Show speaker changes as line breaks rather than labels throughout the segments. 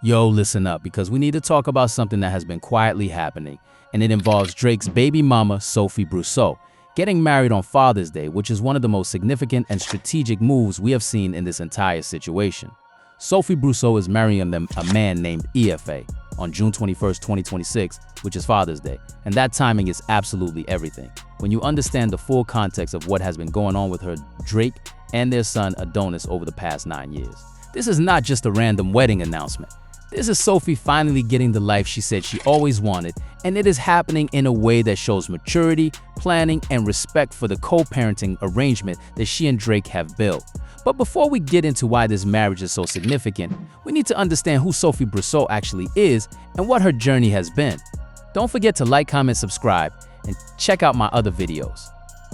Yo, listen up, because we need to talk about something that has been quietly happening, and it involves Drake's baby mama, Sophie Brusso, getting married on Father's Day, which is one of the most significant and strategic moves we have seen in this entire situation. Sophie Brusso is marrying a man named EFA on June 21st, 2026, which is Father's Day, and that timing is absolutely everything. When you understand the full context of what has been going on with her, Drake, and their son Adonis over the past 9 years. This is not just a random wedding announcement. This is Sophie finally getting the life she said she always wanted, and it is happening in a way that shows maturity, planning, and respect for the co-parenting arrangement that she and Drake have built. But before we get into why this marriage is so significant, we need to understand who Sophie Brusso actually is and what her journey has been. Don't forget to like, comment, subscribe, and check out my other videos.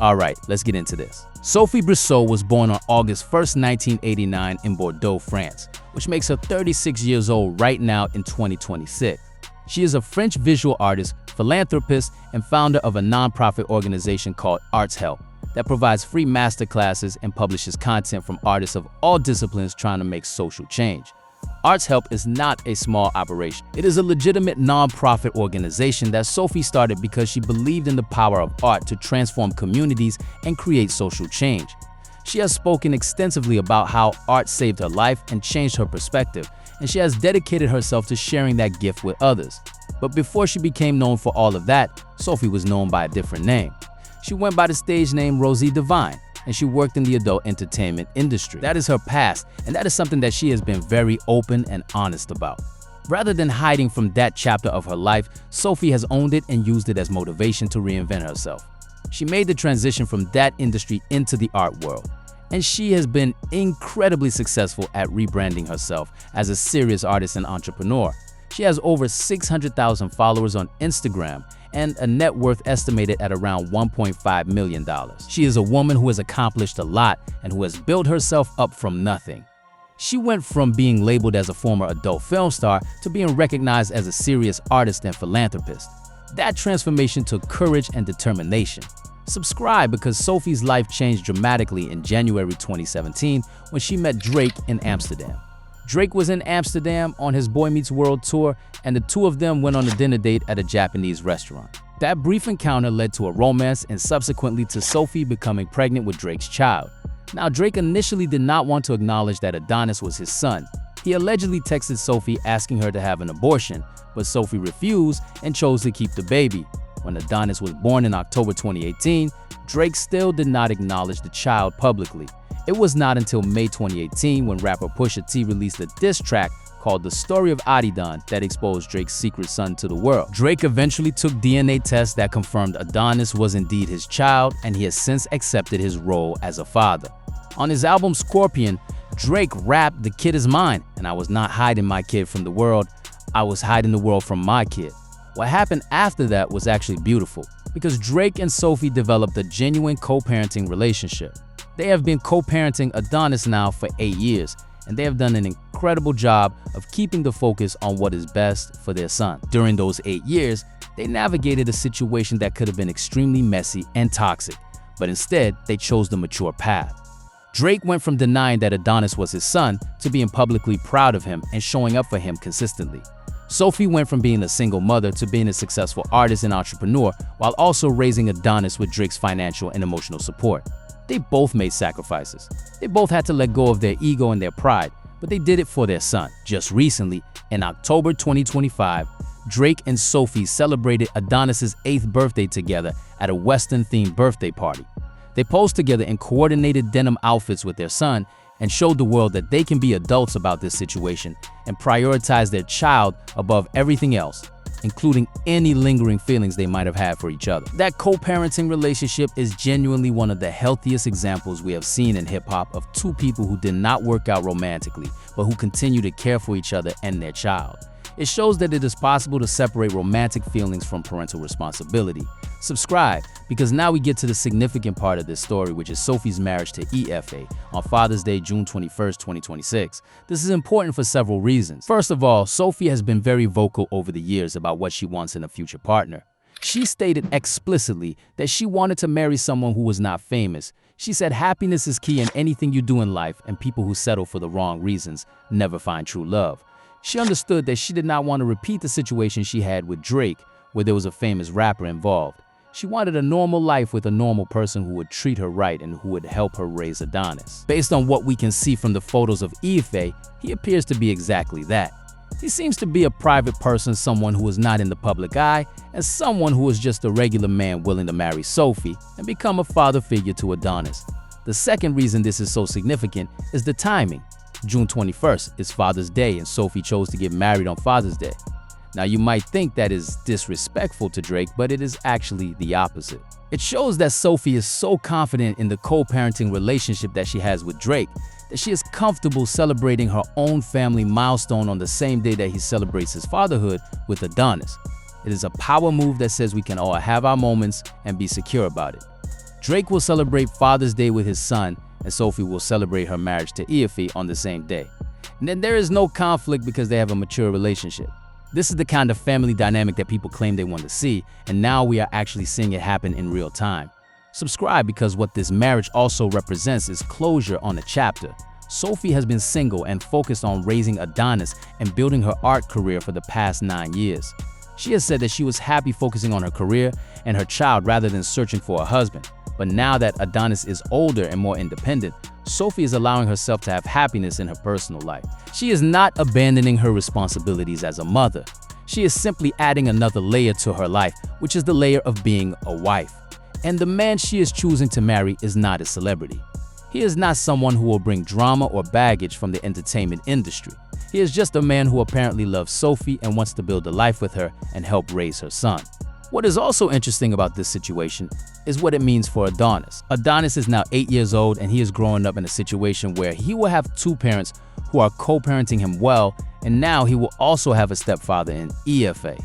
Alright, let's get into this. Sophie Brusso was born on August 1st, 1989 in Bordeaux, France, which makes her 36 years old right now in 2026. She is a French visual artist, philanthropist, and founder of a non-profit organization called Arts Help that provides free masterclasses and publishes content from artists of all disciplines trying to make social change. Arts Help is not a small operation. It is a legitimate non-profit organization that Sophie started because she believed in the power of art to transform communities and create social change. She has spoken extensively about how art saved her life and changed her perspective, and she has dedicated herself to sharing that gift with others. But before she became known for all of that, Sophie was known by a different name. She went by the stage name Rosie Divine, and she worked in the adult entertainment industry. That is her past, and that is something that she has been very open and honest about. Rather than hiding from that chapter of her life, Sophie has owned it and used it as motivation to reinvent herself. She made the transition from that industry into the art world, and she has been incredibly successful at rebranding herself as a serious artist and entrepreneur. She has over 600,000 followers on Instagram and a net worth estimated at around $1.5 million. She is a woman who has accomplished a lot and who has built herself up from nothing. She went from being labeled as a former adult film star to being recognized as a serious artist and philanthropist. That transformation took courage and determination. Subscribe, because Sophie's life changed dramatically in January 2017 when she met Drake in Amsterdam. Drake was in Amsterdam on his Boy Meets World tour, and the two of them went on a dinner date at a Japanese restaurant. That brief encounter led to a romance and subsequently to Sophie becoming pregnant with Drake's child. Now, Drake initially did not want to acknowledge that Adonis was his son. He allegedly texted Sophie asking her to have an abortion, but Sophie refused and chose to keep the baby. When Adonis was born in October 2018, Drake still did not acknowledge the child publicly. It was not until May 2018 when rapper Pusha T released a diss track called The Story of Adidon that exposed Drake's secret son to the world. Drake eventually took DNA tests that confirmed Adonis was indeed his child, and he has since accepted his role as a father. On his album Scorpion, Drake rapped, "The kid is mine, and I was not hiding my kid from the world, I was hiding the world from my kid." What happened after that was actually beautiful, because Drake and Sophie developed a genuine co-parenting relationship. They have been co-parenting Adonis now for 8 years, and they have done an incredible job of keeping the focus on what is best for their son. During those 8 years, they navigated a situation that could have been extremely messy and toxic, but instead, they chose the mature path. Drake went from denying that Adonis was his son to being publicly proud of him and showing up for him consistently. Sophie went from being a single mother to being a successful artist and entrepreneur, while also raising Adonis with Drake's financial and emotional support. They both made sacrifices. They both had to let go of their ego and their pride, but they did it for their son. Just recently, in October 2025, Drake and Sophie celebrated Adonis's 8th birthday together at a Western-themed birthday party. They posed together in coordinated denim outfits with their son and showed the world that they can be adults about this situation and prioritize their child above everything else, including any lingering feelings they might have had for each other. That co-parenting relationship is genuinely one of the healthiest examples we have seen in hip-hop of two people who did not work out romantically, but who continue to care for each other and their child. It shows that it is possible to separate romantic feelings from parental responsibility. Subscribe, because now we get to the significant part of this story, which is Sophie's marriage to EFA on Father's Day, June 21st, 2026. This is important for several reasons. First of all, Sophie has been very vocal over the years about what she wants in a future partner. She stated explicitly that she wanted to marry someone who was not famous. She said happiness is key in anything you do in life, and people who settle for the wrong reasons never find true love. She understood that she did not want to repeat the situation she had with Drake, where there was a famous rapper involved. She wanted a normal life with a normal person who would treat her right and who would help her raise Adonis. Based on what we can see from the photos of Ife, he appears to be exactly that. He seems to be a private person, someone who is not in the public eye, and someone who is just a regular man willing to marry Sophie and become a father figure to Adonis. The second reason this is so significant is the timing. June 21st is Father's Day, and Sophie chose to get married on Father's Day. Now, you might think that is disrespectful to Drake, but it is actually the opposite. It shows that Sophie is so confident in the co-parenting relationship that she has with Drake that she is comfortable celebrating her own family milestone on the same day that he celebrates his fatherhood with Adonis. It is a power move that says we can all have our moments and be secure about it. Drake will celebrate Father's Day with his son, and Sophie will celebrate her marriage to Ife on the same day. And then there is no conflict because they have a mature relationship. This is the kind of family dynamic that people claim they want to see, and now we are actually seeing it happen in real time. Subscribe, because what this marriage also represents is closure on a chapter. Sophie has been single and focused on raising Adonis and building her art career for the past 9 years. She has said that she was happy focusing on her career and her child rather than searching for a husband. But now that Adonis is older and more independent, Sophie is allowing herself to have happiness in her personal life. She is not abandoning her responsibilities as a mother. She is simply adding another layer to her life, which is the layer of being a wife. And the man she is choosing to marry is not a celebrity. He is not someone who will bring drama or baggage from the entertainment industry. He is just a man who apparently loves Sophie and wants to build a life with her and help raise her son. What is also interesting about this situation is what it means for Adonis. Adonis is now 8 years old, and he is growing up in a situation where he will have two parents who are co-parenting him well, and now he will also have a stepfather in Ife.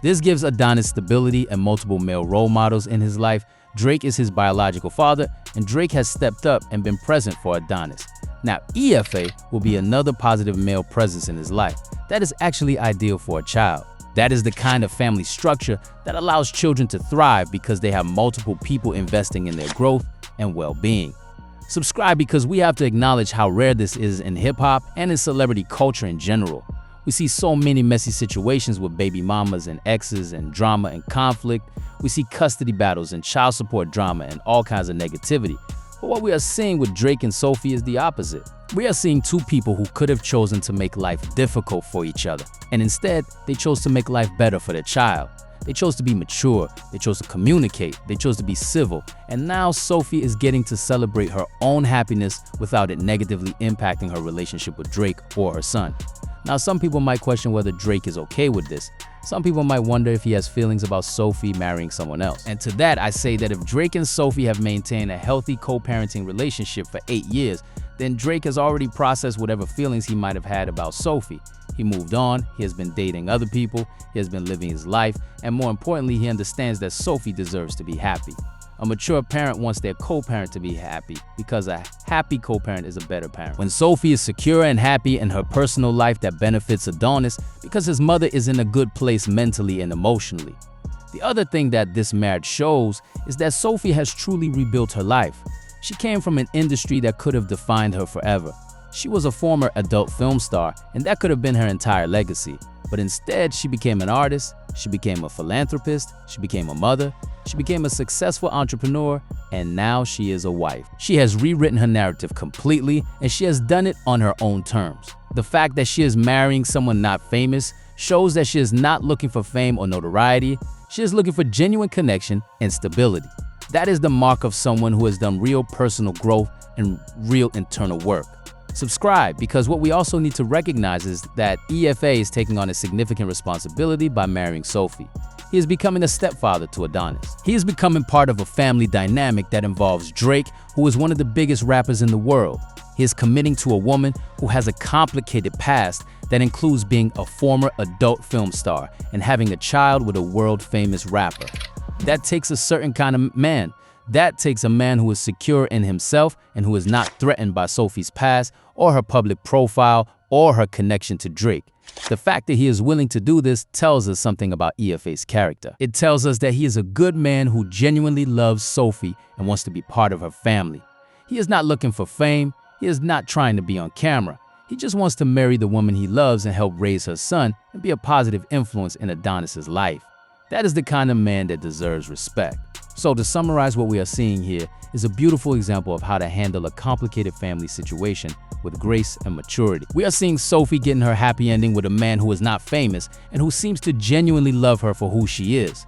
This gives Adonis stability and multiple male role models in his life. Drake is his biological father, and Drake has stepped up and been present for Adonis. Now, Ife will be another positive male presence in his life. That is actually ideal for a child. That is the kind of family structure that allows children to thrive because they have multiple people investing in their growth and well-being. Subscribe, because we have to acknowledge how rare this is in hip-hop and in celebrity culture in general. We see so many messy situations with baby mamas and exes and drama and conflict. We see custody battles and child support drama and all kinds of negativity. But what we are seeing with Drake and Sophie is the opposite. We are seeing two people who could have chosen to make life difficult for each other, and instead, they chose to make life better for their child. They chose to be mature, they chose to communicate, they chose to be civil, and now Sophie is getting to celebrate her own happiness without it negatively impacting her relationship with Drake or her son. Now, some people might question whether Drake is okay with this. Some people might wonder if he has feelings about Sophie marrying someone else. And to that, I say that if Drake and Sophie have maintained a healthy co-parenting relationship for 8 years, then Drake has already processed whatever feelings he might have had about Sophie. He moved on, he has been dating other people, he has been living his life, and more importantly, he understands that Sophie deserves to be happy. A mature parent wants their co-parent to be happy, because a happy co-parent is a better parent. When Sophie is secure and happy in her personal life, that benefits Adonis because his mother is in a good place mentally and emotionally. The other thing that this marriage shows is that Sophie has truly rebuilt her life. She came from an industry that could have defined her forever. She was a former adult film star, and that could have been her entire legacy. But instead, she became an artist, she became a philanthropist, she became a mother, she became a successful entrepreneur, and now she is a wife. She has rewritten her narrative completely, and she has done it on her own terms. The fact that she is marrying someone not famous shows that she is not looking for fame or notoriety. She is looking for genuine connection and stability. That is the mark of someone who has done real personal growth and real internal work. Subscribe, because what we also need to recognize is that EFA is taking on a significant responsibility by marrying Sophie. He is becoming a stepfather to Adonis. He is becoming part of a family dynamic that involves Drake, who is one of the biggest rappers in the world. He is committing to a woman who has a complicated past that includes being a former adult film star and having a child with a world-famous rapper. That takes a certain kind of man. That takes a man who is secure in himself and who is not threatened by Sophie's past or her public profile or her connection to Drake. The fact that he is willing to do this tells us something about EFA's character. It tells us that he is a good man who genuinely loves Sophie and wants to be part of her family. He is not looking for fame. He is not trying to be on camera. He just wants to marry the woman he loves and help raise her son and be a positive influence in Adonis's life. That is the kind of man that deserves respect. So to summarize, what we are seeing here is a beautiful example of how to handle a complicated family situation with grace and maturity. We are seeing Sophie getting her happy ending with a man who is not famous and who seems to genuinely love her for who she is.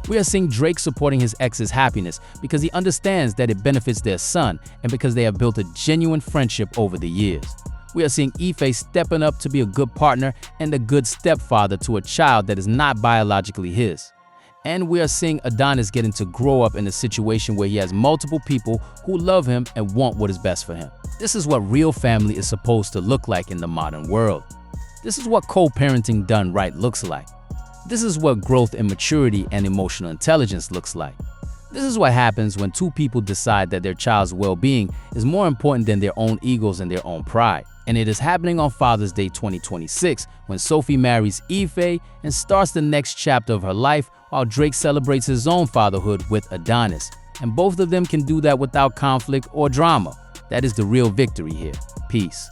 We are seeing Drake supporting his ex's happiness because he understands that it benefits their son and because they have built a genuine friendship over the years. We are seeing Ife stepping up to be a good partner and a good stepfather to a child that is not biologically his. And we are seeing Adonis getting to grow up in a situation where he has multiple people who love him and want what is best for him. This is what real family is supposed to look like in the modern world. This is what co-parenting done right looks like. This is what growth and maturity and emotional intelligence looks like. This is what happens when two people decide that their child's well-being is more important than their own egos and their own pride. And it is happening on Father's Day 2026 when Sophie marries Ife and starts the next chapter of her life while Drake celebrates his own fatherhood with Adonis. And both of them can do that without conflict or drama. That is the real victory here. Peace.